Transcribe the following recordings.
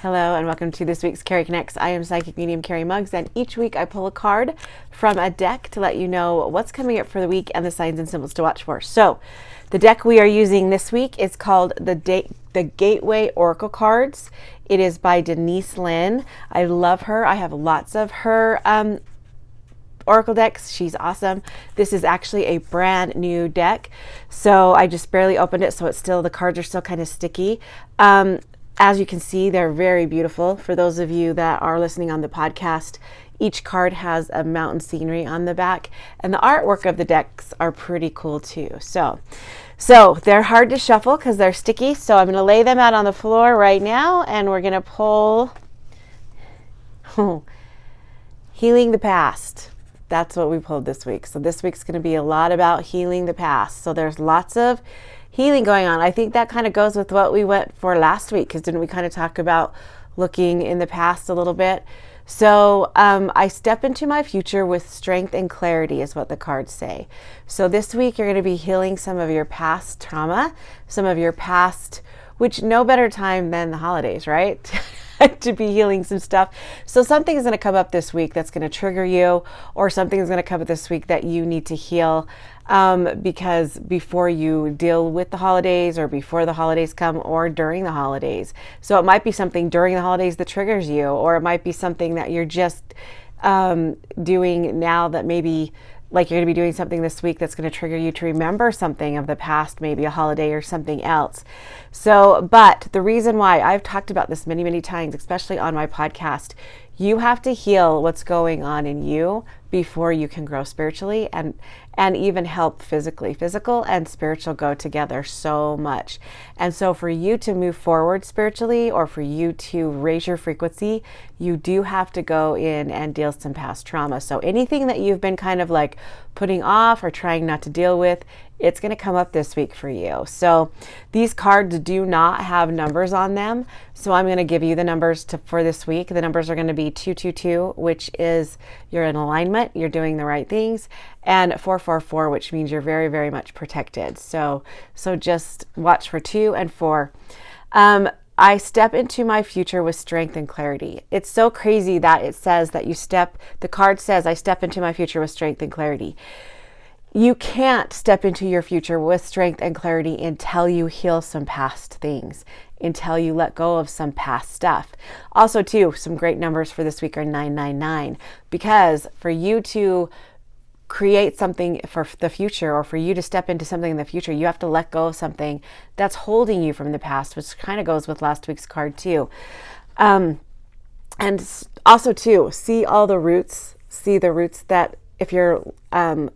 Hello and welcome to this week's Cari Connects. I am Psychic Medium Cari Muggs, and each week I pull a card from a deck to let you know what's coming up for the week and the signs and symbols to watch for. So the deck we are using this week is called the Gateway Oracle Cards. It is by Denise Linn. I love her. I have lots of her Oracle decks. She's awesome. This is actually a brand new deck. So I just barely opened it, so the cards are still kind of sticky. As you can see, they're very beautiful. For those of you that are listening on the podcast, each card has a mountain scenery on the back, and the artwork of the decks are pretty cool too. So they're hard to shuffle because they're sticky. So I'm going to lay them out on the floor right now, and we're going to pull Healing the Past. That's what we pulled this week. So this week's going to be a lot about healing the past. So there's lots of healing going on. I think that kind of goes with what we went for last week, because didn't we kind of talk about looking in the past a little bit? So I step into my future with strength and clarity is what the cards say. So this week you're going to be healing some of your past trauma, some of your past, which no better time than the holidays, right? To be healing some stuff. So something is going to come up this week that's going to trigger you, or something is going to come up this week that you need to heal, because before you deal with the holidays, or before the holidays come, or during the holidays. So it might be something during the holidays that triggers you, or it might be something that you're just doing now that maybe, like, you're going to be doing something this week that's going to trigger you to remember something of the past, maybe a holiday or something else. So, but the reason why I've talked about this many, many times, especially on my podcast, you have to heal what's going on in you before you can grow spiritually and even help physically. Physical and spiritual go together so much. And so for you to move forward spiritually, or for you to raise your frequency, you do have to go in and deal some past trauma. So anything that you've been kind of like putting off or trying not to deal with, it's going to come up this week for you. So these cards do not have numbers on them. So I'm going to give you the numbers for this week. The numbers are going to be 222, which is you're in alignment, you're doing the right things, and 444, which means you're very, very much protected. So just watch for 2 and 4. I step into my future with strength and clarity. It's so crazy that it says that the card says, I step into my future with strength and clarity. You can't step into your future with strength and clarity until you heal some past things, until you let go of some past stuff. Also, too, some great numbers for this week are 999, because for you to create something for the future, or for you to step into something in the future, you have to let go of something that's holding you from the past, which kind of goes with last week's card too. And also, too, see the roots that, if you're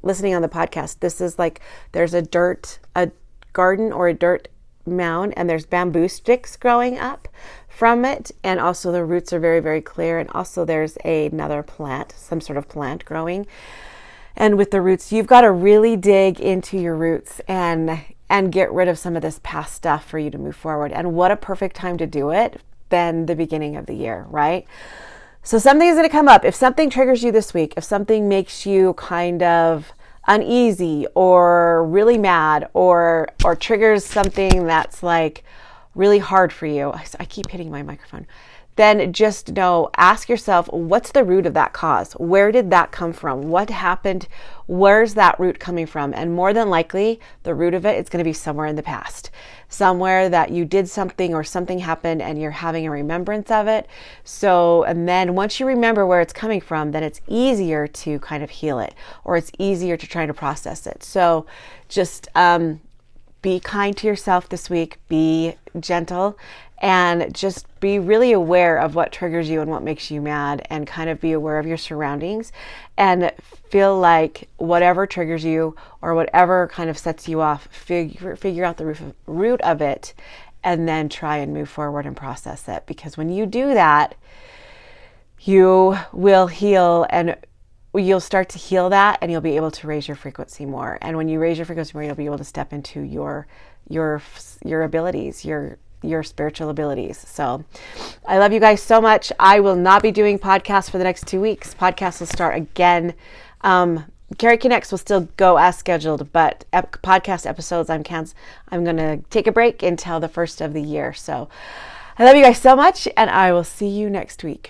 listening on the podcast, this is like, there's a garden or a dirt mound, and there's bamboo sticks growing up from it. And also the roots are very, very clear. And also there's another plant, some sort of plant growing. And with the roots, you've got to really dig into your roots and get rid of some of this past stuff for you to move forward. And what a perfect time to do it than the beginning of the year, right? So something is going to come up. If something triggers you this week, if something makes you kind of uneasy or really mad, or triggers something that's like really hard for you, I keep hitting my microphone, then just know, ask yourself, what's the root of that cause? Where did that come from? What happened? Where's that root coming from? And more than likely, the root of it is going to be somewhere in the past, somewhere that you did something or something happened and you're having a remembrance of it. So, and then once you remember where it's coming from, then it's easier to kind of heal it, or it's easier to try to process it. So just be kind to yourself this week, be gentle, and just be really aware of what triggers you and what makes you mad, and kind of be aware of your surroundings, and feel like whatever triggers you or whatever kind of sets you off, figure out the root of it, and then try and move forward and process it. Because when you do that, you will heal, and you'll start to heal that, and you'll be able to raise your frequency more. And when you raise your frequency more, you'll be able to step into your abilities, your spiritual abilities. So I love you guys so much. I will not be doing podcasts for the next 2 weeks. Podcasts will start again. Cari Connects will still go as scheduled, but podcast episodes I'm going to take a break until the first of the year. So I love you guys so much, and I will see you next week.